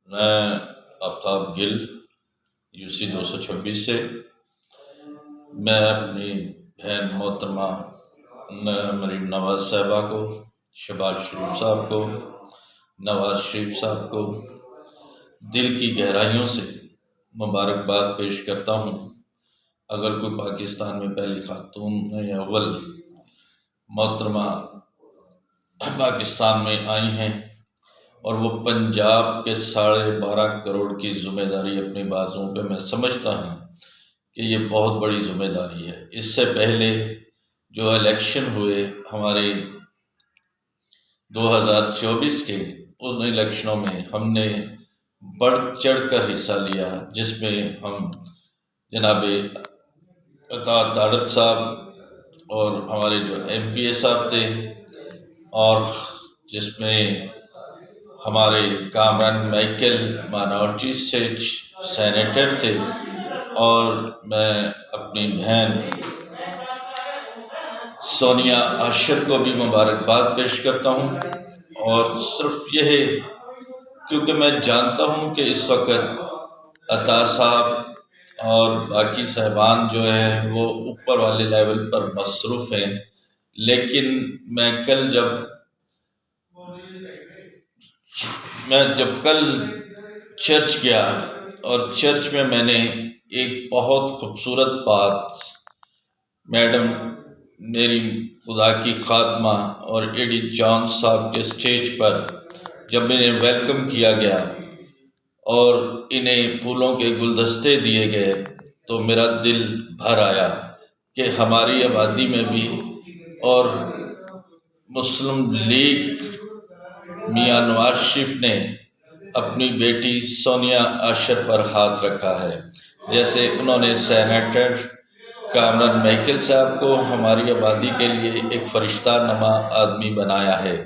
میں آفتاب گل UC 226 سے میں اپنی بہن محترمہ مریم نواز صاحبہ کو، شہباز شریف صاحب کو، نواز شریف صاحب کو دل کی گہرائیوں سے مبارکباد پیش کرتا ہوں۔ اگر کوئی پاکستان میں پہلی خاتون یا اول محترمہ پاکستان میں آئی ہیں اور وہ پنجاب کے 12.5 کروڑ کی ذمہ داری اپنے بازوؤں پہ، میں سمجھتا ہوں کہ یہ بہت بڑی ذمہ داری ہے۔ اس سے پہلے جو الیکشن ہوئے ہمارے 2024 کے، ان الیکشنوں میں ہم نے بڑھ چڑھ کر حصہ لیا، جس میں ہم جناب اطاعت تارڑ صاحب اور ہمارے جو MPA صاحب تھے، اور جس میں ہمارے کامران مائیکل مائنارٹی سے سینیٹر تھے، اور میں اپنی بہن سونیا عاشر کو بھی مبارکباد پیش کرتا ہوں۔ اور صرف یہ ہے کیونکہ میں جانتا ہوں کہ اس وقت عطا صاحب اور باقی صاحبان جو ہیں وہ اوپر والے لیول پر مصروف ہیں، لیکن میں جب کل چرچ گیا اور چرچ میں نے ایک بہت خوبصورت بات میڈم میری خدا کی خادمہ اور ایڈی جان صاحب کے سٹیج پر جب انہیں ویلکم کیا گیا اور انہیں پھولوں کے گلدستے دیے گئے، تو میرا دل بھر آیا کہ ہماری آبادی میں بھی اور مسلم لیگ میاں نواز شریف نے اپنی بیٹی سونیا عاشر پر ہاتھ رکھا ہے، جیسے انہوں نے سینیٹر کامران مائیکل صاحب کو ہماری آبادی کے لیے ایک فرشتہ نما آدمی بنایا ہے۔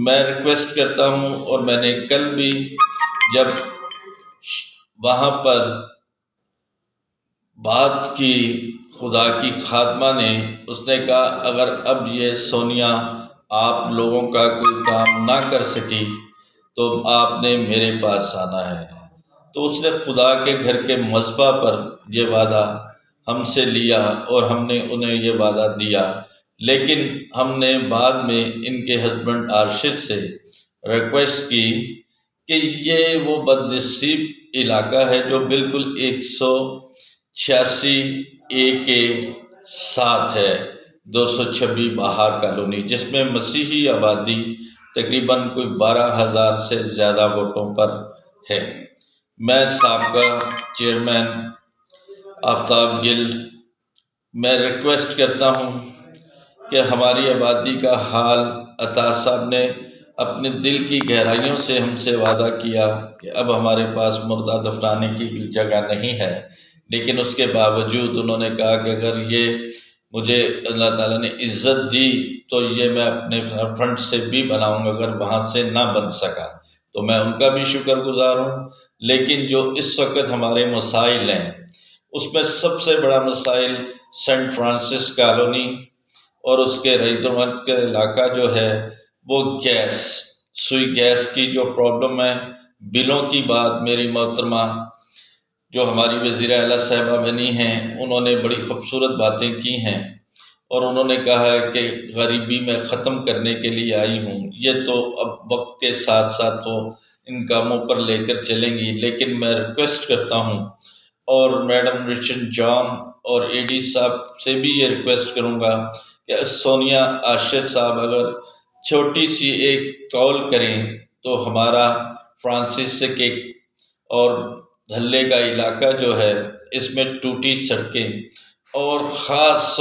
میں ریکویسٹ کرتا ہوں، اور میں نے کل بھی جب وہاں پر بات کی خدا کی خادمہ نے، اس نے کہا اگر اب یہ سونیا آپ لوگوں کا کوئی کام نہ کر سکی تو آپ نے میرے پاس آنا ہے۔ تو اس نے خدا کے گھر کے مذبح پر یہ وعدہ ہم سے لیا، اور ہم نے انہیں یہ وعدہ دیا، لیکن ہم نے بعد میں ان کے ہسبینڈ آرشد سے ریکویسٹ کی کہ یہ وہ بدنصیب علاقہ ہے جو بالکل 186A کے ساتھ ہے، 226 بہار کالونی، جس میں مسیحی آبادی تقریباً کوئی 12,000 سے زیادہ ووٹوں پر ہے۔ میں سابقہ چیئرمین آفتاب گل میں ریکویسٹ کرتا ہوں کہ ہماری آبادی کا حال، عطا صاحب نے اپنے دل کی گہرائیوں سے ہم سے وعدہ کیا کہ اب ہمارے پاس مردہ دفنانے کی بھی جگہ نہیں ہے، لیکن اس کے باوجود انہوں نے کہا کہ اگر یہ مجھے اللہ تعالیٰ نے عزت دی تو یہ میں اپنے فنڈ سے بھی بناؤں گا، اگر وہاں سے نہ بن سکا تو میں ان کا بھی شکر گزار ہوں۔ لیکن جو اس وقت ہمارے مسائل ہیں، اس میں سب سے بڑا مسائل سینٹ فرانسس کالونی اور اس کے ریدرمند کا علاقہ جو ہے وہ سوئی گیس کی جو پرابلم ہے۔ بلوں کی بات میری محترمہ جو ہماری وزیر اعلیٰ صاحبہ بنی ہیں، انہوں نے بڑی خوبصورت باتیں کی ہیں، اور انہوں نے کہا ہے کہ غریبی میں ختم کرنے کے لیے آئی ہوں۔ یہ تو اب وقت کے ساتھ ساتھ تو ان کاموں پر لے کر چلیں گی، لیکن میں ریکویسٹ کرتا ہوں، اور میڈم رچن جان اور AD صاحب سے بھی یہ ریکویسٹ کروں گا کہ سونیا عاشر صاحب اگر چھوٹی سی ایک کال کریں تو ہمارا فرانسس کے اور دھلے کا علاقہ جو ہے، اس میں ٹوٹی سڑکیں اور خاص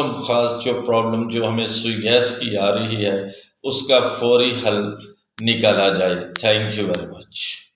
جو پرابلم جو ہمیں سوئی گیس کی آ رہی ہے، اس کا فوری حل نکالا جائے۔ Thank you very much.